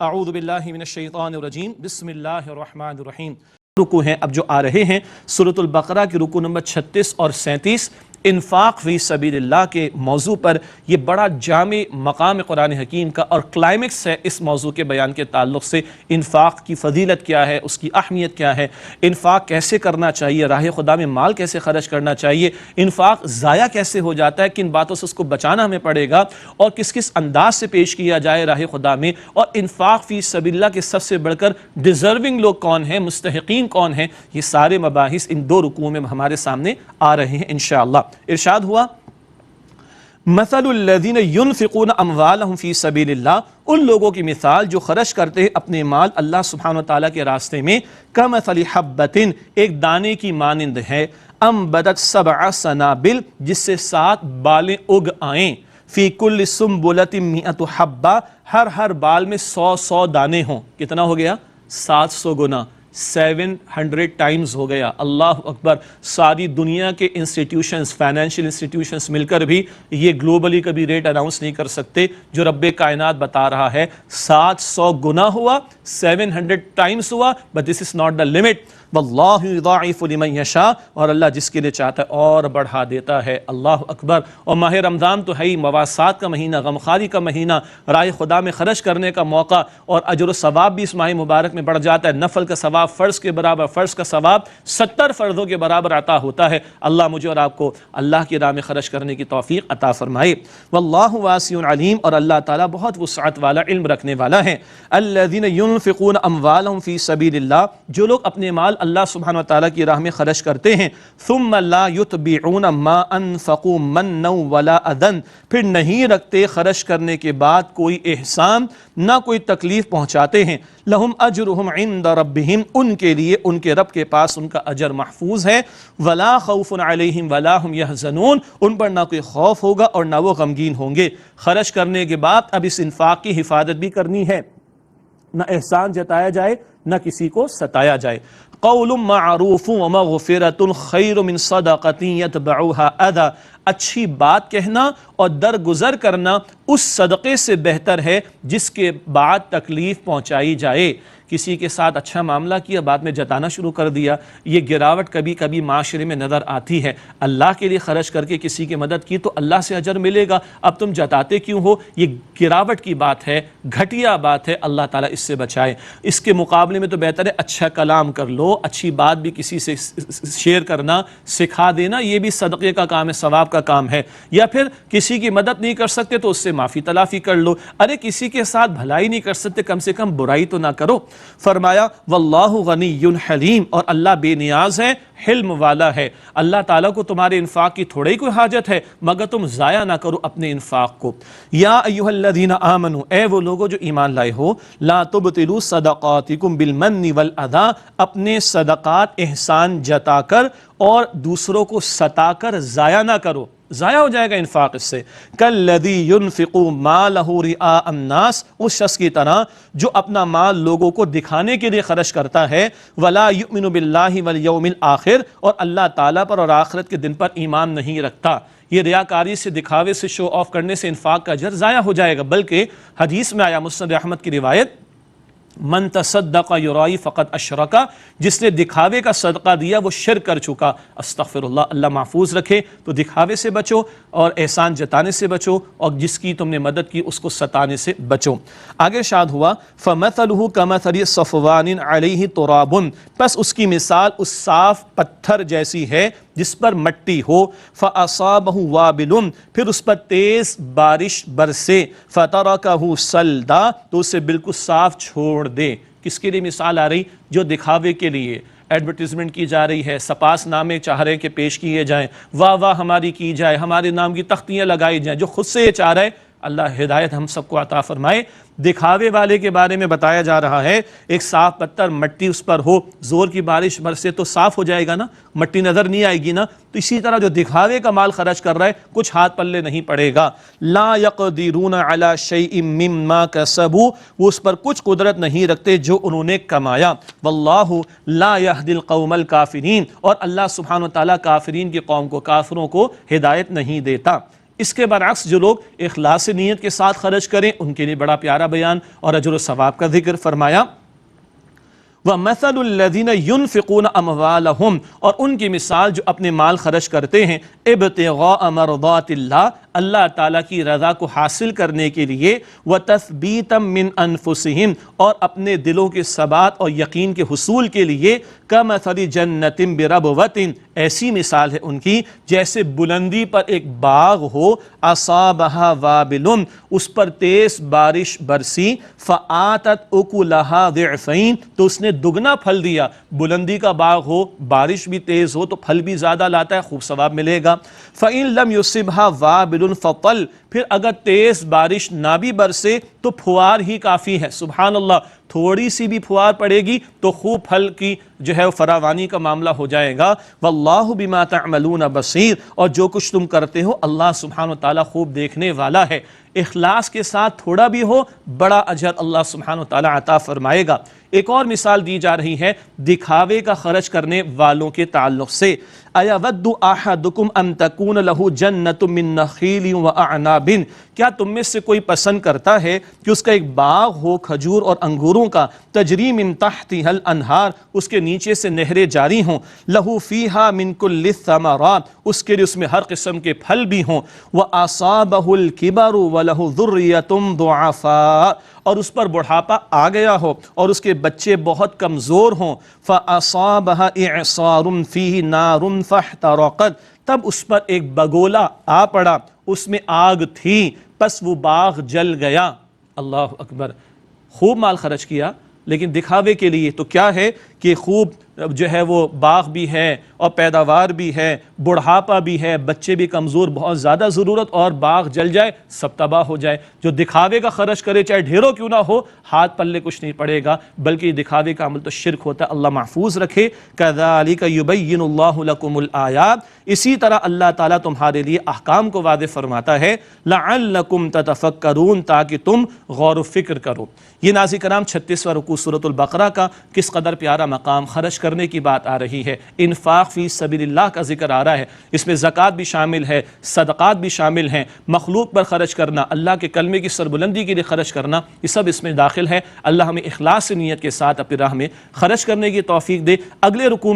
اعوذ باللہ من الشیطان الرجیم بسم اللہ الرحمن الرحیم۔ رکوع ہیں اب جو آ رہے ہیں سورۃ البقرہ کی رکوع نمبر 36 اور 37، انفاق فی سبیل اللہ کے موضوع پر۔ یہ بڑا جامع مقام قرآن حکیم کا اور کلائمیکس ہے اس موضوع کے بیان کے تعلق سے۔ انفاق کی فضیلت کیا ہے، اس کی اہمیت کیا ہے، انفاق کیسے کرنا چاہیے، راہ خدا میں مال کیسے خرچ کرنا چاہیے، انفاق ضائع کیسے ہو جاتا ہے، کن باتوں سے اس کو بچانا ہمیں پڑے گا، اور کس کس انداز سے پیش کیا جائے راہ خدا میں، اور انفاق فی سبیل اللہ کے سب سے بڑھ کر ڈیزرونگ لوگ کون ہیں، مستحقین کون ہیں، یہ سارے مباحث ان دو رکوعوں میں ہمارے سامنے آ رہے ہیں انشاءاللہ۔ ارشاد ہوا مثل الذین ينفقون اموالهم فی سبیل اللہ، ان لوگوں کی مثال جو خرچ کرتے ہیں اپنے مال اللہ سبحانہ وتعالیٰ کے راستے میں، کمثل حبۃ، ایک دانے کی مانند ہے، انبتت 7 سنابل، جس سے 7 بالیں اگ آئیں، فی کل سنبلۃ 100 حبہ، ہر بال میں 100 دانے ہوں۔ کتنا ہو گیا؟ 700 گنا، 700 ٹائمز ہو گیا۔ اللہ اکبر۔ ساری دنیا کے انسٹیٹیوشنز، فائنینشیل انسٹیٹیوشنز مل کر بھی یہ گلوبلی کبھی ریٹ اناؤنس نہیں کر سکتے جو رب کائنات بتا رہا ہے۔ 700 گنا ہوا، 700 ٹائمز ہوا، but this is not the limit, واللہ یضاعف لمن یشاء، اور اللہ جس کے لیے چاہتا ہے اور بڑھا دیتا ہے۔ اللہ اکبر۔ اور ماہ رمضان تو ہے ہی مواسات کا مہینہ، غمخواری کا مہینہ، راہ خدا میں خرچ کرنے کا موقع، اور اجر و ثواب بھی اس ماہ مبارک میں بڑھ جاتا ہے۔ نفل کا ثواب فرض کے برابر، فرض کا ثواب 70 فرضوں کے برابر عطا ہوتا ہے۔ اللہ مجھے اور آپ کو اللہ کی راہ میں خرچ کرنے کی توفیق عطا فرمائے۔ واللہ واسع علیم، اور اللہ تعالیٰ بہت وسعت والا، علم رکھنے والا ہے۔ الذین ينفقون اموالهم فی سبیل اللہ، جو لوگ اپنے مال اللہ سبحانہ وتعالیٰ کی راہ میں خرچ کرتے ہیں، ثم لا یتبعون ما انفقوا منا ولا اذى، پھر نہیں رکھتے خرچ کرنے کے بعد کوئی احسان، نہ کوئی تکلیف پہنچاتے ہیں، لہم اجرہم عند ربہم، ان کے لیے ان کے رب کے پاس ان کا اجر محفوظ ہے، ولا خوف علیہم ولا ہم یحزنون، ان پر نہ کوئی خوف ہوگا اور نہ وہ غمگین ہوں گے۔ خرچ کرنے کے بعد اب اس انفاق کی حفاظت بھی کرنی ہے، نہ احسان جتایا جائے نہ کسی کو ستایا جائے۔ قول معروف ومغفرۃ خیر من صدقۃ یتبعها اذی، اچھی بات کہنا اور درگزر کرنا اس صدقے سے بہتر ہے جس کے بعد تکلیف پہنچائی جائے۔ کسی کے ساتھ اچھا معاملہ کیا، بعد میں جتانا شروع کر دیا، یہ گراوٹ کبھی کبھی معاشرے میں نظر آتی ہے۔ اللہ کے لیے خرچ کر کے کسی کی مدد کی تو اللہ سے اجر ملے گا، اب تم جتاتے کیوں ہو؟ یہ گراوٹ کی بات ہے، گھٹیا بات ہے، اللہ تعالیٰ اس سے بچائے۔ اس کے مقابلے میں تو بہتر ہے اچھا کلام کر لو، اچھی بات بھی کسی سے شیئر کرنا، سکھا دینا، یہ بھی صدقے کا کام ہے، ثواب کا کام ہے۔ یا پھر کسی کی مدد نہیں کر سکتے تو اس سے معافی تلافی کر لو، ارے کسی کے ساتھ بھلائی نہیں کر سکتے کم سے کم برائی تو نہ کرو۔ فرمایا واللہ غنی حلیم، اور اللہ بے نیاز ہے، حلم والا ہے۔ اللہ تعالیٰ کو تمہارے انفاق کی تھوڑی کوئی حاجت ہے، مگر تم ضائع نہ کرو اپنے انفاق کو۔ یا ایھا الذین آمنوا، اے وہ لوگوں جو ایمان لائے ہو، لا تبطلوا صدقاتکم بالمن والاذی، اپنے صدقات احسان جتا کر اور دوسروں کو ستا کر ضائع نہ کرو، ضائع ہو جائے گا انفاق اس سے۔ کالذی ينفق مالہ رئاء الناس، اس شخص کی طرح جو اپنا مال لوگوں کو دکھانے کے لیے خرچ کرتا ہے، ولا یؤمن باللہ والیوم الآخر، اور اللہ تعالیٰ پر اور آخرت کے دن پر ایمان نہیں رکھتا۔ یہ ریاکاری سے، دکھاوے سے، شو آف کرنے سے انفاق کا اجر ضائع ہو جائے گا۔ بلکہ حدیث میں آیا مسند احمد کی روایت، من تصدق یرائی فقط اشرکا، جس نے دکھاوے کا صدقہ دیا وہ شرک کر چکا۔ استغفر اللہ، اللہ محفوظ رکھے۔ تو دکھاوے سے بچو اور احسان جتانے سے بچو، اور جس کی تم نے مدد کی اس کو ستانے سے بچو۔ آگے ارشاد ہوا فَمَثَلُهُ كَمَثَلِ صَفْوَانٍ عَلَيْهِ تُرَابٌ، پس اس کی مثال اس صاف پتھر جیسی ہے جس پر مٹی ہو، فَأَصَابَهُ وَابِلٌ، پھر اس پر تیز بارش برسے، فَتَرَكَهُ صَلْدًا، تو اسے بالکل صاف چھوڑ دے۔ کس کے لیے مثال آ رہی؟ جو دکھاوے کے لیے ایڈورٹیزمنٹ کی جا رہی ہے، سپاس نامے چاہ رہے کہ پیش کیے جائیں، واہ واہ ہماری کی جائے، ہمارے نام کی تختیاں لگائی جائیں، جو خود سے یہ چاہ رہا ہے، اللہ ہدایت ہم سب کو عطا فرمائے۔ دکھاوے والے کے بارے میں بتایا جا رہا ہے، ایک صاف پتھر مٹی اس پر ہو، زور کی بارش برسے تو صاف ہو جائے گا نا، مٹی نظر نہیں آئے گی نا، تو اسی طرح جو دکھاوے کا مال خرچ کر رہا ہے کچھ ہاتھ پلے نہیں پڑے گا۔ لا یقدرون علی شیء مما کسبوا، وہ اس پر کچھ قدرت نہیں رکھتے جو انہوں نے کمایا۔ واللہ لا یہدی القوم الکافرین، اور اللہ سبحانہ و تعالیٰ کافرین کی قوم کو، کافروں کو ہدایت نہیں دیتا۔ اس کے برعکس جو لوگ اخلاص نیت کے ساتھ خرچ کریں ان کے لیے بڑا پیارا بیان اور اجر و ثواب کا ذکر فرمایا۔ وَمَثَلُ الَّذِينَ يُنْفِقُونَ أَمْوَالَهُمْ، اور ان کی مثال جو اپنے مال خرچ کرتے ہیں ابتغاء مرضات اللہ، اللہ تعالیٰ کی رضا کو حاصل کرنے کے لیے، وَتَثْبِيتًا مِّنْ أَنفُسِهِمْ، اور اپنے دلوں کے ثبات اور یقین کے حصول کے لیے، كَمَثَلِ جَنَّةٍ بِرَبْوَةٍ، ایسی مثال ہے ان کی جیسے بلندی پر ایک باغ ہو، أَصَابَهَا وَابِلٌ، اس پر تیز بارش برسی، فَآتَتْ أُكُلَهَا ضِعْفَيْنِ، تو اس نے دگنا پھل دیا۔ بلندی کا باغ ہو، بارش بھی تیز ہو تو پھل بھی زیادہ لاتا ہے، خوب ثواب ملے گا۔ فَإِن لَمْ يُصِبْهَا وَابِلٌ فَطَلٌ، پھر اگر تیز بارش نہ بھی برسے تو پھوار ہی کافی ہے۔ سبحان اللہ، تھوڑی سی بھی پھوار پڑے گی تو خوب پھل کی جو ہے فراوانی کا معاملہ ہو جائے گا۔ واللہ بما تعملون بصیر، اور جو کچھ تم کرتے ہو اللہ سبحانہ وتعالیٰ خوب دیکھنے والا ہے۔ اخلاص کے ساتھ تھوڑا بھی ہو، بڑا اجر اللہ سبحانہ وتعالیٰ عطا فرمائے گا۔ ایک اور مثال دی جا رہی ہے دکھاوے کا خرچ کرنے والوں کے تعلق سے۔ اَيَوَدُّ أَحَدُكُمْ أَن تَكُونَ لَهُ جَنَّةٌ مِّن نَخِيلٍ وَأَعْنَابٍ، کیا تم میں سے کوئی پسند کرتا ہے کہ اس کا ایک باغ ہو کھجور اور انگوروں کا، تجری من تحتها الانہار، اس کے نیچے سے نہریں جاری ہوں، لَهُ فِيهَا مِن كُلِّ الثَّمَرَاتِ، اس کے لیے اس میں ہر قسم کے پھل بھی ہوں، وَأَصَابَهُ الْكِبَرُ وَلَهُ ذُرِّيَّةٌ ضُعَفَاء، اور اس پر بڑھاپا آ گیا ہو اور اس کے بچے بہت کمزور ہوں، فَأَصَابَهَا إِعْصَارٌ فِيهِ نَارٌ فَاحْتَرَقَتْ، تب اس پر ایک بگولا آ پڑا، اس میں آگ تھی، پس وہ باغ جل گیا۔ اللہ اکبر، خوب مال خرچ کیا لیکن دکھاوے کے لیے، تو کیا ہے کہ خوب جو ہے وہ باغ بھی ہے اور پیداوار بھی ہے، بڑھاپا بھی ہے، بچے بھی کمزور، بہت زیادہ ضرورت، اور باغ جل جائے، سب تباہ ہو جائے۔ جو دکھاوے کا خرچ کرے چاہے ڈھیروں کیوں نہ ہو، ہاتھ پلے کچھ نہیں پڑے گا، بلکہ یہ دکھاوے کا عمل تو شرک ہوتا ہے، اللہ محفوظ رکھے۔ كَذَلِكَ يُبَيِّنُ اللَّهُ لَكُمُ الْآيَاتِ، اسی طرح اللہ تعالیٰ تمہارے لیے احکام کو واضح فرماتا ہے، لَعَلَّكُمْ تَتَفَكَّرُونَ، تاکہ تم غور و فکر کرو۔ یہ ناظرین کرام 36واں رکوع سورۃ البقرہ کا کس قدر پیارا مقام، خرچ کرنے کی بات آ رہی ہے، انفاق فی سبیل اللہ کا ذکر آ رہا ہے، اس میں زکوٰۃ بھی شامل ہے، صدقات بھی شامل ہیں، مخلوق پر خرچ کرنا، اللہ کے کلمے کی سربلندی کے لیے خرچ کرنا، یہ سب اس میں داخل ہے۔ اللہ ہمیں اخلاص نیت کے ساتھ اپنی راہ میں خرچ کرنے کی توفیق دے۔ اگلے رکوع